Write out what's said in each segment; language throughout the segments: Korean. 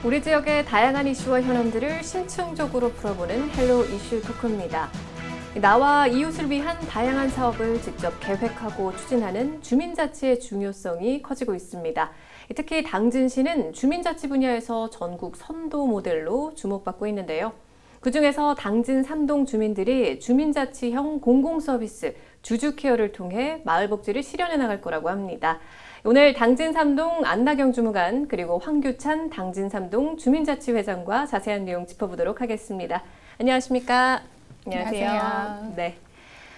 우리 지역의 다양한 이슈와 현안들을 심층적으로 풀어보는 헬로 이슈 토크입니다. 나와 이웃을 위한 다양한 사업을 직접 계획하고 추진하는 주민자치의 중요성이 커지고 있습니다. 특히 당진시는 주민자치 분야에서 전국 선도 모델로 주목받고 있는데요. 그중에서 당진 3동 주민들이 주민자치형 공공서비스 주주케어를 통해 마을복지를 실현해 나갈 거라고 합니다. 오늘 당진 3동 안나경 주무관 그리고 황규찬 당진 3동 주민자치회장과 자세한 내용 짚어보도록 하겠습니다. 안녕하십니까? 안녕하세요. 네.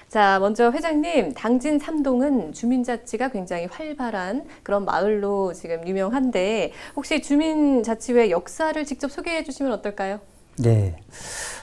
자, 먼저 회장님, 당진 3동은 주민자치가 굉장히 활발한 그런 마을로 지금 유명한데 혹시 주민자치회 역사를 직접 소개해 주시면 어떨까요? 네.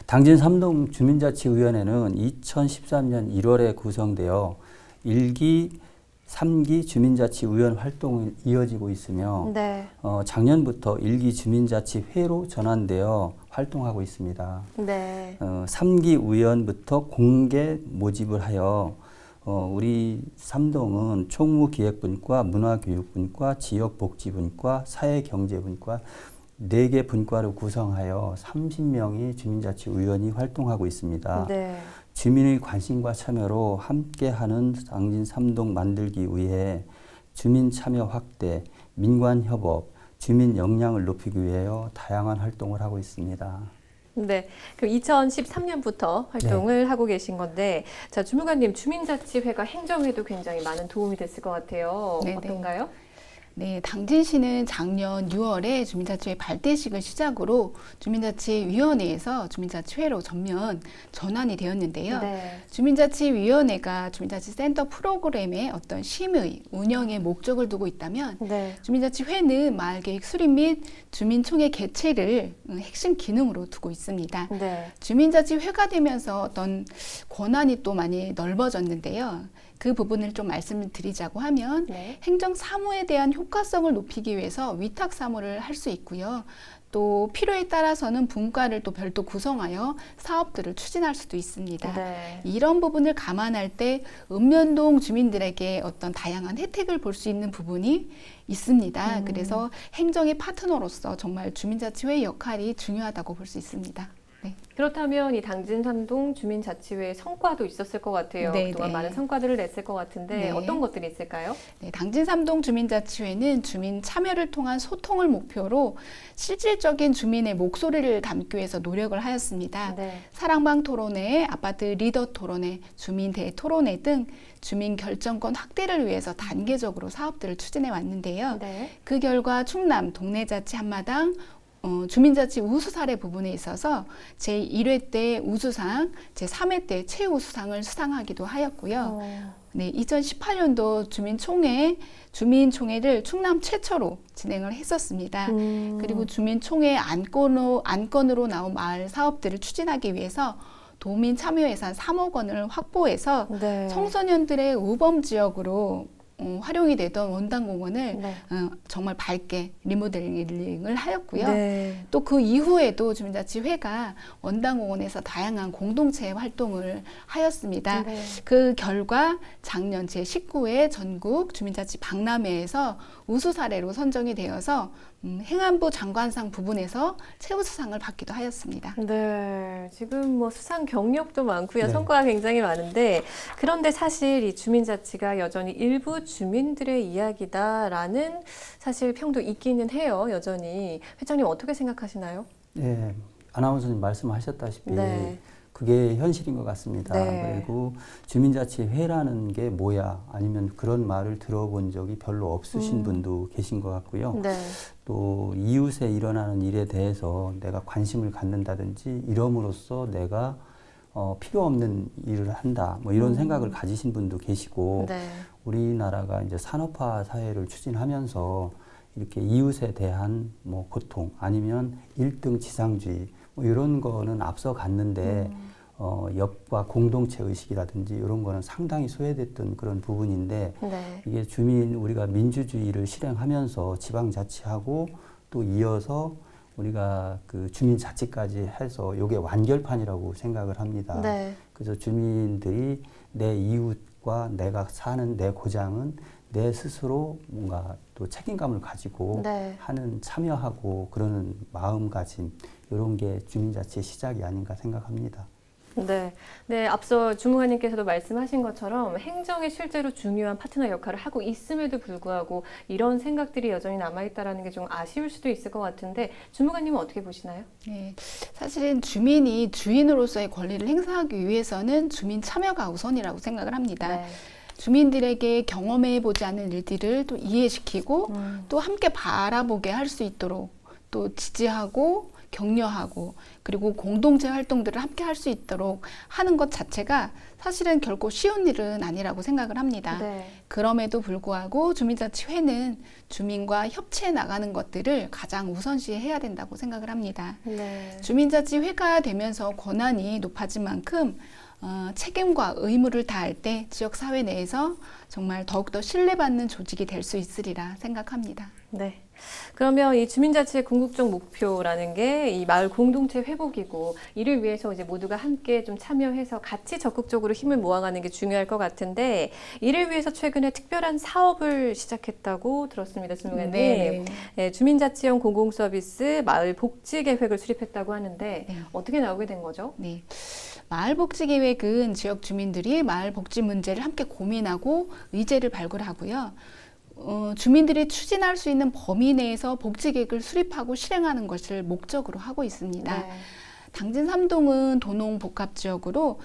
당진 3동 주민자치위원회는 2013년 1월에 구성되어 1기, 3기 주민자치위원 활동이 이어지고 있으며 네. 작년부터 1기 주민자치회로 전환되어 활동하고 있습니다. 네. 3기 위원부터 공개 모집을 하여 우리 3동은 총무기획분과 문화교육분과 지역복지분과 사회경제분과 4개 분과를 구성하여 30명의 주민자치위원이 활동하고 있습니다. 네. 주민의 관심과 참여로 함께하는 당진 3동 만들기 위해 주민 참여 확대, 민관 협업, 주민 역량을 높이기 위하여 다양한 활동을 하고 있습니다. 네, 그럼 2013년부터 활동을 하고 계신 건데, 자, 주무관님, 주민자치회가 행정에도 굉장히 많은 도움이 됐을 것 같아요. 네네. 어떤가요? 네, 당진시는 작년 6월에 주민자치회 발대식을 시작으로 주민자치위원회에서 주민자치회로 전면 전환이 되었는데요. 네. 주민자치위원회가 주민자치센터 프로그램의 어떤 심의, 운영의 목적을 두고 있다면 네. 주민자치회는 마을계획 수립 및 주민총회 개최를 핵심 기능으로 두고 있습니다. 네. 주민자치회가 되면서 어떤 권한이 또 많이 넓어졌는데요. 그 부분을 좀 말씀을 드리자고 하면 네. 행정사무에 대한 효과성을 높이기 위해서 위탁사무를 할 수 있고요. 또 필요에 따라서는 분과를 또 별도 구성하여 사업들을 추진할 수도 있습니다. 네. 이런 부분을 감안할 때 읍면동 주민들에게 어떤 다양한 혜택을 볼 수 있는 부분이 있습니다. 그래서 행정의 파트너로서 정말 주민자치회의 역할이 중요하다고 볼 수 있습니다. 네. 그렇다면 이 당진 3동 주민자치회의 성과도 있었을 것 같아요. 네, 그동안 네. 많은 성과들을 냈을 것 같은데 네. 어떤 것들이 있을까요? 네, 당진 3동 주민자치회는 주민 참여를 통한 소통을 목표로 실질적인 주민의 목소리를 담기 위해서 노력을 하였습니다. 네. 사랑방 토론회, 아파트 리더 토론회, 주민 대토론회 등 주민 결정권 확대를 위해서 단계적으로 사업들을 추진해 왔는데요. 네. 그 결과 충남 동네자치 한마당 주민자치 우수 사례 부분에 있어서 제1회 때 우수상, 제3회 때 최우수상을 수상하기도 하였고요. 네, 2018년도 주민총회를 충남 최초로 진행을 했었습니다. 그리고 주민총회 안건으로 나온 마을 사업들을 추진하기 위해서 도민 참여 예산 3억 원을 확보해서 네. 청소년들의 우범 지역으로 활용이 되던 원당공원을 네. 정말 밝게 리모델링을 하였고요. 네. 또 그 이후에도 주민자치회가 원당공원에서 다양한 공동체 활동을 하였습니다. 네. 그 결과 작년 제19회 전국 주민자치 박람회에서 우수 사례로 선정이 되어서 행안부 장관상 부분에서 최우수상을 받기도 하였습니다. 네, 지금 뭐 수상 경력도 많고요. 네. 성과가 굉장히 많은데 그런데 사실 이 주민자치가 여전히 일부 주민들의 이야기다라는 사실 평도 있기는 해요. 여전히. 회장님 어떻게 생각하시나요? 네, 아나운서님 말씀하셨다시피 네. 그게 현실인 것 같습니다. 네. 그리고 주민자치회라는 게 뭐야? 아니면 그런 말을 들어본 적이 별로 없으신 분도 계신 것 같고요. 네. 또 이웃에 일어나는 일에 대해서 내가 관심을 갖는다든지 이럼으로써 내가 필요 없는 일을 한다. 뭐 이런 생각을 가지신 분도 계시고 네. 우리나라가 이제 산업화 사회를 추진하면서 이렇게 이웃에 대한 뭐 고통 아니면 일등 지상주의 뭐 이런 거는 앞서 갔는데 옆과 공동체 의식이라든지 이런 거는 상당히 소외됐던 그런 부분인데 네. 이게 우리가 민주주의를 실행하면서 지방자치하고 또 이어서 우리가 그 주민자치까지 해서 이게 완결판이라고 생각을 합니다. 네. 그래서 주민들이 내 이웃과 내가 사는 내 고장은 내 스스로 뭔가 또 책임감을 가지고 네. 하는 참여하고 그러는 마음가짐 이런 게 주민자치의 시작이 아닌가 생각합니다. 네. 네, 앞서 주무관님께서도 말씀하신 것처럼 행정이 실제로 중요한 파트너 역할을 하고 있음에도 불구하고 이런 생각들이 여전히 남아있다는 게 좀 아쉬울 수도 있을 것 같은데 주무관님은 어떻게 보시나요? 네, 사실은 주민이 주인으로서의 권리를 행사하기 위해서는 주민 참여가 우선이라고 생각을 합니다. 네. 주민들에게 경험해보지 않은 일들을 또 이해시키고 또 함께 바라보게 할 수 있도록 또 지지하고 격려하고 그리고 공동체 활동들을 함께 할 수 있도록 하는 것 자체가 사실은 결코 쉬운 일은 아니라고 생각을 합니다. 네. 그럼에도 불구하고 주민자치회는 주민과 협치해 나가는 것들을 가장 우선시해야 된다고 생각을 합니다. 네. 주민자치회가 되면서 권한이 높아진 만큼 책임과 의무를 다할 때 지역사회 내에서 정말 더욱더 신뢰받는 조직이 될 수 있으리라 생각합니다. 네. 그러면 이 주민자치의 궁극적 목표라는 게 이 마을 공동체 회복이고 이를 위해서 이제 모두가 함께 좀 참여해서 같이 적극적으로 힘을 모아가는 게 중요할 것 같은데 이를 위해서 최근에 특별한 사업을 시작했다고 들었습니다, 주무관님. 네. 네, 주민자치형 공공서비스 마을 복지 계획을 수립했다고 하는데 네. 어떻게 나오게 된 거죠? 네. 마을복지계획은 지역 주민들이 마을 복지 문제를 함께 고민하고 의제를 발굴하고요. 주민들이 추진할 수 있는 범위 내에서 복지계획을 수립하고 실행하는 것을 목적으로 하고 있습니다. 네. 당진 3동은 도농 복합지역으로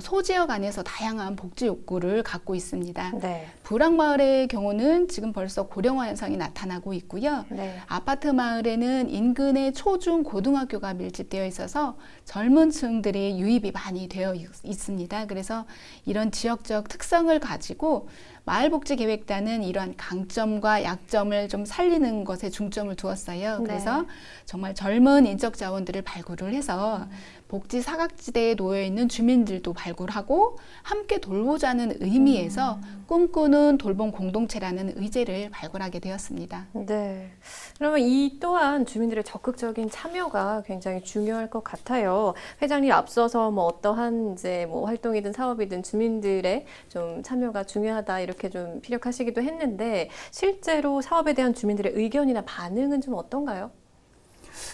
소지역 안에서 다양한 복지 욕구를 갖고 있습니다. 네. 부락마을의 경우는 지금 벌써 고령화 현상이 나타나고 있고요. 네. 아파트 마을에는 인근에 초중 고등학교가 밀집되어 있어서 젊은 층들의 유입이 많이 되어 있습니다. 그래서 이런 지역적 특성을 가지고 마을복지계획단은 이러한 강점과 약점을 좀 살리는 것에 중점을 두었어요. 네. 그래서 정말 젊은 인적 자원들을 발굴을 해서 복지 사각지대에 놓여 있는 주민들도 발굴하고 함께 돌보자는 의미에서 꿈꾸는 돌봄 공동체라는 의제를 발굴하게 되었습니다. 네. 그러면 이 또한 주민들의 적극적인 참여가 굉장히 중요할 것 같아요. 회장님 앞서서 뭐 어떠한 이제 뭐 활동이든 사업이든 주민들의 좀 참여가 중요하다 이렇게 좀 피력하시기도 했는데 실제로 사업에 대한 주민들의 의견이나 반응은 좀 어떤가요?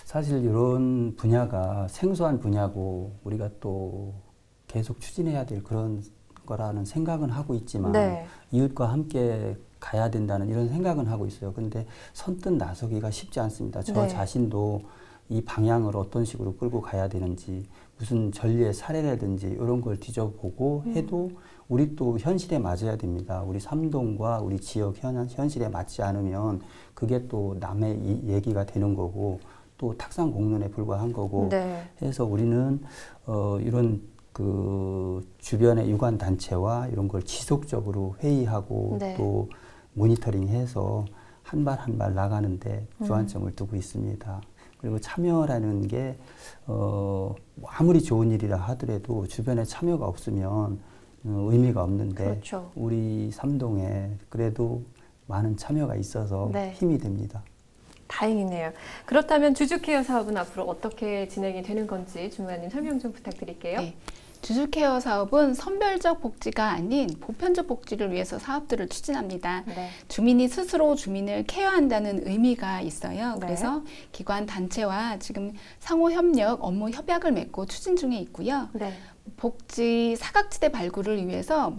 사실 이런 분야가 생소한 분야고 우리가 또 계속 추진해야 될 그런 거라는 생각은 하고 있지만 네. 이웃과 함께 가야 된다는 이런 생각은 하고 있어요. 근데 선뜻 나서기가 쉽지 않습니다. 저 네. 자신도 이 방향을 어떤 식으로 끌고 가야 되는지 무슨 전례의 사례라든지 이런 걸 뒤져보고 해도 우리 또 현실에 맞아야 됩니다. 우리 삼동과 우리 지역 현실에 맞지 않으면 그게 또 남의 얘기가 되는 거고 또 탁상 공론에 불과한 거고 네. 해서 우리는 이런 그 주변의 유관 단체와 이런 걸 지속적으로 회의하고 네. 또 모니터링해서 한 발 한 발 나가는데 주안점을 두고 있습니다. 그리고 참여라는 게 아무리 좋은 일이라 하더라도 주변에 참여가 없으면 의미가 없는데 그렇죠. 우리 삼동에 그래도 많은 참여가 있어서 네. 힘이 됩니다. 다행이네요. 그렇다면 주주케어 사업은 앞으로 어떻게 진행이 되는 건지 주무관님 설명 좀 부탁드릴게요. 네. 주주케어 사업은 선별적 복지가 아닌 보편적 복지를 위해서 사업들을 추진합니다. 네. 주민이 스스로 주민을 케어한다는 의미가 있어요. 네. 그래서 기관 단체와 지금 상호 협력, 업무 협약을 맺고 추진 중에 있고요. 네. 복지 사각지대 발굴을 위해서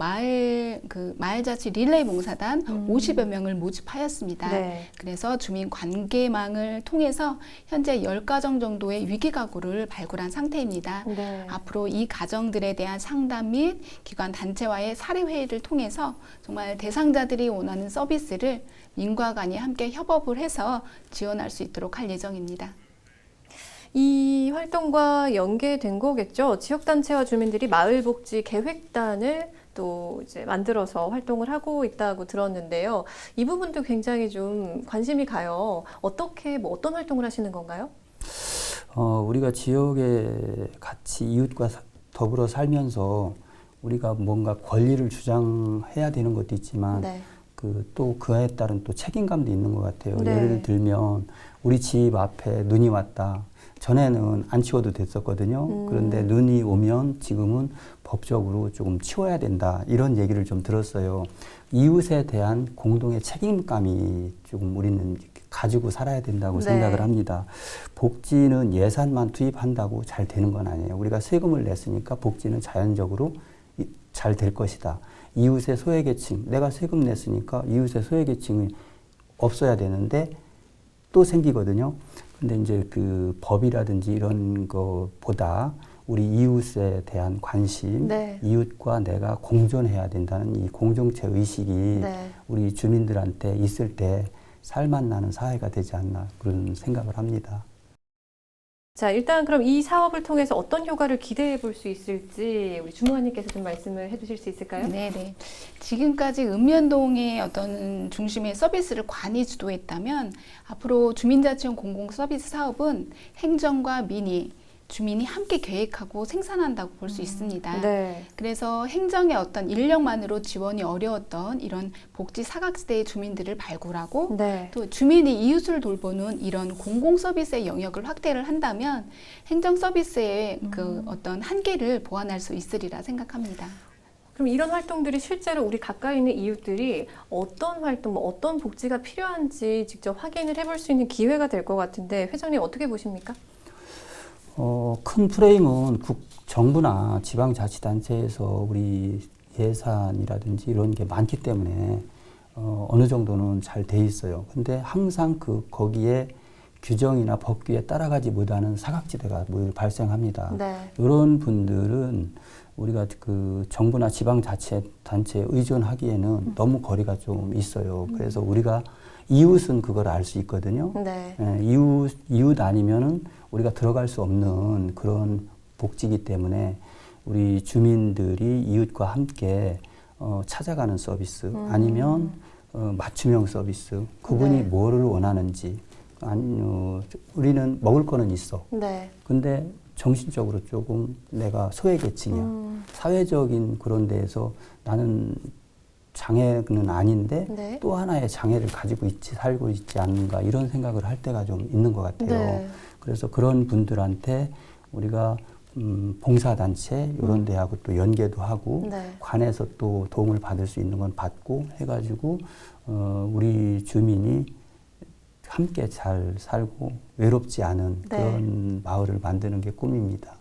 마을자치 릴레이 봉사단 50여 명을 모집하였습니다. 네. 그래서 주민 관계망을 통해서 현재 10가정 정도의 위기 가구를 발굴한 상태입니다. 네. 앞으로 이 가정들에 대한 상담 및 기관 단체와의 사례 회의를 통해서 정말 대상자들이 원하는 서비스를 민과 관이 함께 협업을 해서 지원할 수 있도록 할 예정입니다. 이 활동과 연계된 거겠죠. 지역단체와 주민들이 마을복지 계획단을 또 이제 만들어서 활동을 하고 있다고 들었는데요. 이 부분도 굉장히 좀 관심이 가요. 어떻게 뭐 어떤 활동을 하시는 건가요? 우리가 지역에 같이 이웃과 더불어 살면서 우리가 뭔가 권리를 주장해야 되는 것도 있지만 네. 또 그에 따른 또 책임감도 있는 것 같아요. 네. 예를 들면 우리 집 앞에 눈이 왔다. 전에는 안 치워도 됐었거든요. 그런데 눈이 오면 지금은 법적으로 조금 치워야 된다 이런 얘기를 좀 들었어요. 이웃에 대한 공동의 책임감이 조금 우리는 가지고 살아야 된다고 네. 생각을 합니다. 복지는 예산만 투입한다고 잘 되는 건 아니에요. 우리가 세금을 냈으니까 복지는 자연적으로 잘 될 것이다. 이웃의 소외계층, 내가 세금 냈으니까 이웃의 소외계층이 없어야 되는데 또 생기거든요. 근데 이제 그 법이라든지 이런 것보다 우리 이웃에 대한 관심, 네. 이웃과 내가 공존해야 된다는 이 공동체 의식이 네. 우리 주민들한테 있을 때 살맛 나는 사회가 되지 않나 그런 생각을 합니다. 자, 일단 그럼 이 사업을 통해서 어떤 효과를 기대해 볼 수 있을지 우리 주무관님께서 좀 말씀을 해주실 수 있을까요? 네네. 지금까지 읍면동의 어떤 중심의 서비스를 관이 주도했다면 앞으로 주민자치형 공공서비스 사업은 행정과 민의, 주민이 함께 계획하고 생산한다고 볼 수 있습니다. 네. 그래서 행정의 어떤 인력만으로 지원이 어려웠던 이런 복지 사각지대의 주민들을 발굴하고 네. 또 주민이 이웃을 돌보는 이런 공공 서비스의 영역을 확대를 한다면 행정 서비스의 그 어떤 한계를 보완할 수 있으리라 생각합니다. 그럼 이런 활동들이 실제로 우리 가까이 있는 이웃들이 어떤 활동, 뭐 어떤 복지가 필요한지 직접 확인을 해볼 수 있는 기회가 될 것 같은데 회장님 어떻게 보십니까? 큰 프레임은 정부나 지방자치단체에서 우리 예산이라든지 이런 게 많기 때문에 어느 정도는 잘 돼 있어요. 근데 항상 거기에 규정이나 법규에 따라가지 못하는 사각지대가 늘 발생합니다. 네. 이런 분들은 우리가 그 정부나 지방자치단체에 의존하기에는 너무 거리가 좀 있어요. 그래서 우리가 이웃은 그걸 알 수 있거든요. 네. 예, 이웃 아니면은 우리가 들어갈 수 없는 그런 복지이기 때문에 우리 주민들이 이웃과 함께 찾아가는 서비스 아니면 맞춤형 서비스 그분이 네. 뭐를 원하는지 우리는 먹을 거는 있어. 네. 근데 정신적으로 조금 내가 소외계층이야. 사회적인 그런 데에서 나는 장애는 아닌데 네. 또 하나의 장애를 가지고 살고 있지 않는가 이런 생각을 할 때가 좀 있는 것 같아요. 네. 그래서 그런 분들한테 우리가 봉사단체 이런 데하고 또 연계도 하고 네. 관에서 또 도움을 받을 수 있는 건 받고 해가지고 우리 주민이 함께 잘 살고 외롭지 않은 네. 그런 마을을 만드는 게 꿈입니다.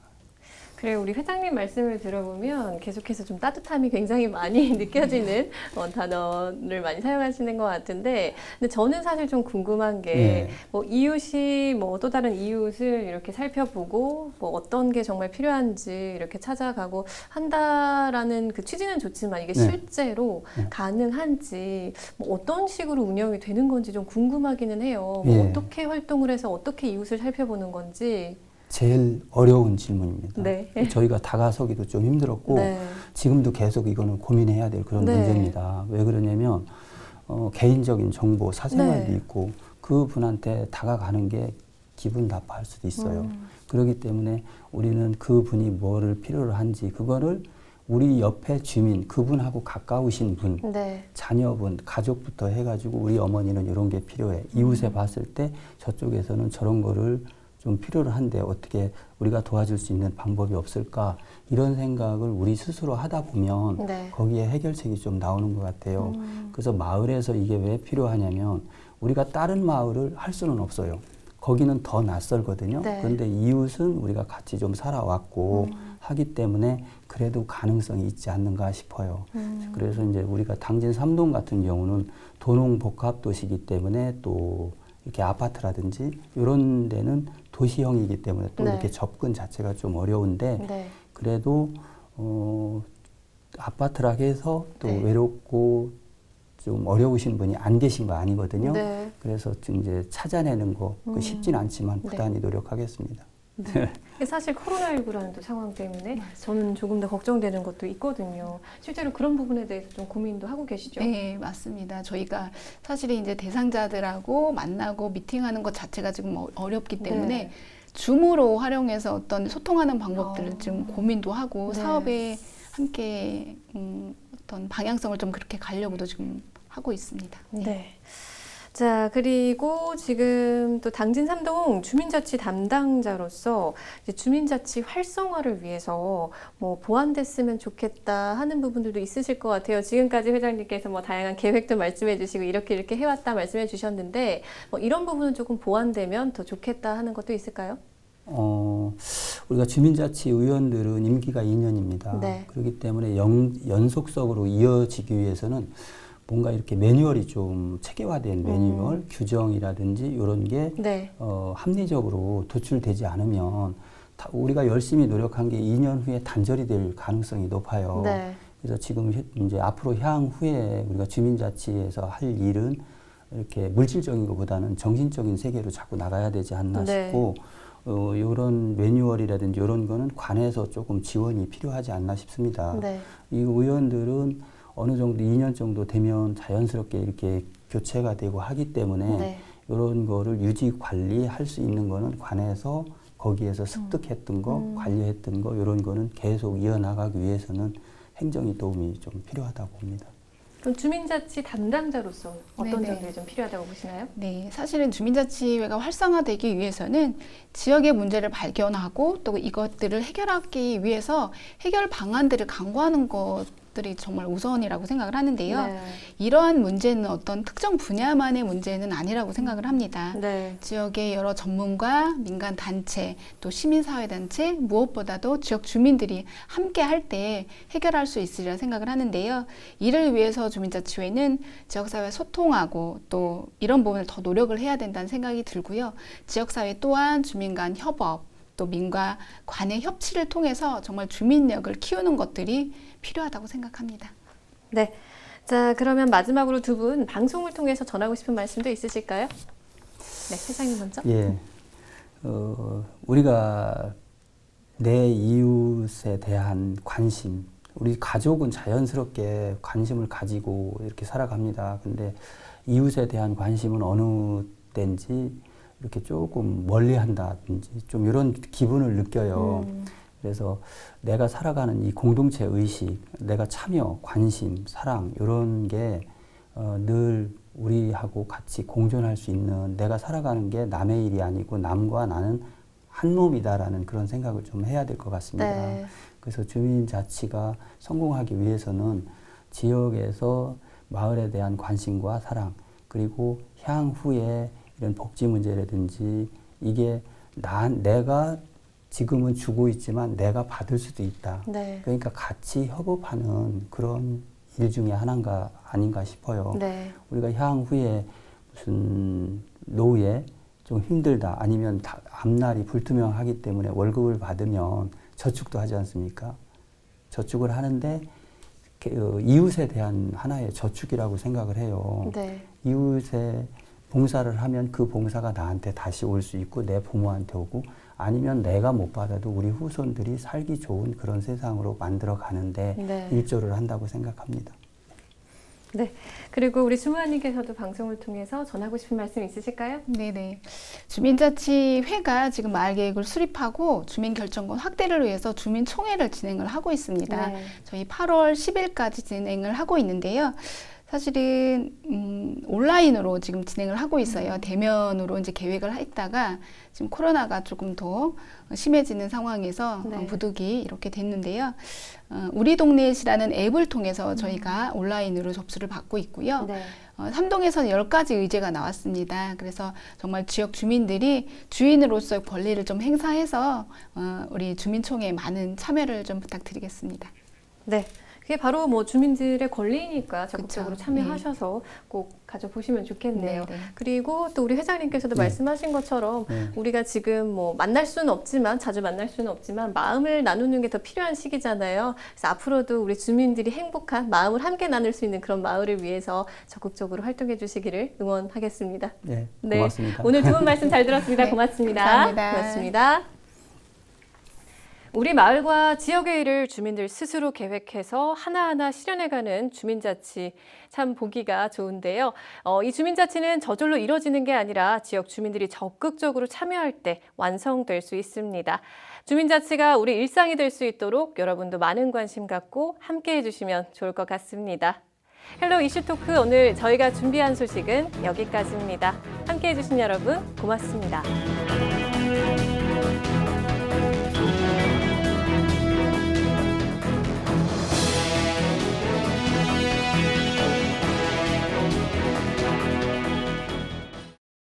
그래, 우리 회장님 말씀을 들어보면 계속해서 좀 따뜻함이 굉장히 많이 느껴지는 단어를 많이 사용하시는 것 같은데, 근데 저는 사실 좀 궁금한 게, 네. 뭐 이웃이 뭐 또 다른 이웃을 이렇게 살펴보고, 뭐 어떤 게 정말 필요한지 이렇게 찾아가고 한다라는 그 취지는 좋지만 이게 네. 실제로 네. 가능한지, 뭐 어떤 식으로 운영이 되는 건지 좀 궁금하기는 해요. 뭐 예. 어떻게 활동을 해서 어떻게 이웃을 살펴보는 건지. 제일 어려운 질문입니다. 네. 저희가 다가서기도 좀 힘들었고 네. 지금도 계속 이거는 고민해야 될 그런 네. 문제입니다. 왜 그러냐면 개인적인 정보, 사생활도 네. 있고 그분한테 다가가는 게 기분 나빠할 수도 있어요. 그렇기 때문에 우리는 그분이 뭐를 필요로 한지 그거를 우리 옆에 주민, 그분하고 가까우신 분, 네. 자녀분, 가족부터 해가지고 우리 어머니는 이런 게 필요해. 이웃에 봤을 때 저쪽에서는 저런 거를 좀 필요로 한데 어떻게 우리가 도와줄 수 있는 방법이 없을까 이런 생각을 우리 스스로 하다 보면 네. 거기에 해결책이 좀 나오는 것 같아요. 그래서 마을에서 이게 왜 필요하냐면 우리가 다른 마을을 할 수는 없어요. 거기는 더 낯설거든요. 네. 그런데 이웃은 우리가 같이 좀 살아왔고 하기 때문에 그래도 가능성이 있지 않는가 싶어요. 그래서 이제 우리가 당진 3동 같은 경우는 도농복합도시이기 때문에 또 이렇게 아파트라든지 이런 데는 도시형이기 때문에 또 네. 이렇게 접근 자체가 좀 어려운데 네. 그래도 아파트라 해서 또 네. 외롭고 좀 어려우신 분이 안 계신 거 아니거든요. 네. 그래서 좀 이제 찾아내는 거 쉽진 않지만 네. 부단히 노력하겠습니다. 사실 코로나19라는 또 상황 때문에 저는 조금 더 걱정되는 것도 있거든요. 실제로 그런 부분에 대해서 좀 고민도 하고 계시죠? 네, 맞습니다. 저희가 사실 이제 대상자들하고 만나고 미팅하는 것 자체가 지금 어렵기 때문에 네. 줌으로 활용해서 어떤 소통하는 방법들을 지금 고민도 하고 네. 사업에 함께 어떤 방향성을 좀 그렇게 가려고도 지금 하고 있습니다. 네. 자, 그리고 지금 또 당진 3동 주민자치 담당자로서 이제 주민자치 활성화를 위해서 뭐 보완됐으면 좋겠다 하는 부분들도 있으실 것 같아요. 지금까지 회장님께서 뭐 다양한 계획도 말씀해 주시고 이렇게 해왔다 말씀해 주셨는데 뭐 이런 부분은 조금 보완되면 더 좋겠다 하는 것도 있을까요? 우리가 주민자치 의원들은 임기가 2년입니다. 네. 그렇기 때문에 연속적으로 이어지기 위해서는 뭔가 이렇게 매뉴얼이 좀 체계화된 매뉴얼, 규정이라든지 이런 게 네. 합리적으로 도출되지 않으면 우리가 열심히 노력한 게 2년 후에 단절이 될 가능성이 높아요. 네. 그래서 지금 이제 앞으로 향후에 우리가 주민자치에서 할 일은 이렇게 물질적인 것보다는 정신적인 세계로 자꾸 나가야 되지 않나 네. 싶고 이런 매뉴얼이라든지 이런 거는 관에서 조금 지원이 필요하지 않나 싶습니다. 네. 이 의원들은 어느 정도 2년 정도 되면 자연스럽게 이렇게 교체가 되고 하기 때문에 네. 이런 거를 유지 관리할 수 있는 거는 관에서 거기에서 습득했던 거, 관리했던 거 이런 거는 계속 이어나가기 위해서는 행정의 도움이 좀 필요하다고 봅니다. 그럼 주민자치 담당자로서 어떤 네네. 점들이 좀 필요하다고 보시나요? 네, 사실은 주민자치회가 활성화되기 위해서는 지역의 문제를 발견하고 또 이것들을 해결하기 위해서 해결 방안들을 강구하는 것들이 정말 우선이라고 생각을 하는데요. 네. 이러한 문제는 어떤 특정 분야만의 문제는 아니라고 생각을 합니다. 네. 지역의 여러 전문가, 민간 단체, 또 시민사회 단체, 무엇보다도 지역 주민들이 함께 할 때 해결할 수 있으리라 생각을 하는데요. 이를 위해서 주민자치회는 지역사회 소통하고 또 이런 부분을 더 노력을 해야 된다는 생각이 들고요. 지역사회 또한 주민 간 협업, 또 민과 관의 협치를 통해서 정말 주민력을 키우는 것들이 필요하다고 생각합니다. 네. 자, 그러면 마지막으로 두 분 방송을 통해서 전하고 싶은 말씀도 있으실까요? 네, 회장님 먼저. 예, 우리가 내 이웃에 대한 관심, 우리 가족은 자연스럽게 관심을 가지고 이렇게 살아갑니다. 근데 이웃에 대한 관심은 어느 때인지 이렇게 조금 멀리 한다든지 좀 이런 기분을 느껴요. 그래서 내가 살아가는 이 공동체 의식, 내가 참여, 관심, 사랑 이런 게 늘 우리하고 같이 공존할 수 있는 내가 살아가는 게 남의 일이 아니고 남과 나는 한 몸이다라는 그런 생각을 좀 해야 될 것 같습니다. 네. 그래서 주민자치가 성공하기 위해서는 지역에서 마을에 대한 관심과 사랑 그리고 향후에 이런 복지 문제라든지 이게 내가 지금은 주고 있지만 내가 받을 수도 있다. 네. 그러니까 같이 협업하는 그런 일 중에 하나인가 아닌가 싶어요. 네. 우리가 향후에 무슨 노후에 좀 힘들다 아니면 앞날이 불투명하기 때문에 월급을 받으면 저축도 하지 않습니까? 저축을 하는데 이웃에 대한 하나의 저축이라고 생각을 해요. 네. 이웃에 봉사를 하면 그 봉사가 나한테 다시 올 수 있고 내 부모한테 오고 아니면 내가 못 받아도 우리 후손들이 살기 좋은 그런 세상으로 만들어 가는데 네. 일조를 한다고 생각합니다. 네. 그리고 우리 주무관님께서도 방송을 통해서 전하고 싶은 말씀 있으실까요? 네네. 주민자치회가 지금 마을계획을 수립하고 주민결정권 확대를 위해서 주민총회를 진행을 하고 있습니다. 네. 저희 8월 10일까지 진행을 하고 있는데요. 사실은 온라인으로 지금 진행을 하고 있어요. 대면으로 이제 계획을 했다가 지금 코로나가 조금 더 심해지는 상황에서 네. 부득이 이렇게 됐는데요. 우리 동네시라는 앱을 통해서 저희가 온라인으로 접수를 받고 있고요. 네. 3동에서는 10가지 의제가 나왔습니다. 그래서 정말 지역 주민들이 주인으로서의 권리를 좀 행사해서 우리 주민총회에 많은 참여를 좀 부탁드리겠습니다. 네. 그게 바로 뭐 주민들의 권리니까 적극적으로 그쵸. 참여하셔서 꼭 가져보시면 좋겠네요. 네, 네. 그리고 또 우리 회장님께서도 네. 말씀하신 것처럼 네. 우리가 지금 뭐 만날 수는 없지만 자주 만날 수는 없지만 마음을 나누는 게 더 필요한 시기잖아요. 그래서 앞으로도 우리 주민들이 행복한 마음을 함께 나눌 수 있는 그런 마을을 위해서 적극적으로 활동해 주시기를 응원하겠습니다. 네, 네. 고맙습니다. 오늘 좋은 말씀 잘 들었습니다. 네, 고맙습니다. 감사합니다. 고맙습니다. 우리 마을과 지역의 일을 주민들 스스로 계획해서 하나하나 실현해가는 주민자치 참 보기가 좋은데요. 이 주민자치는 저절로 이뤄지는 게 아니라 지역 주민들이 적극적으로 참여할 때 완성될 수 있습니다. 주민자치가 우리 일상이 될 수 있도록 여러분도 많은 관심 갖고 함께 해주시면 좋을 것 같습니다. 헬로 이슈 토크 오늘 저희가 준비한 소식은 여기까지입니다. 함께해 주신 여러분 고맙습니다.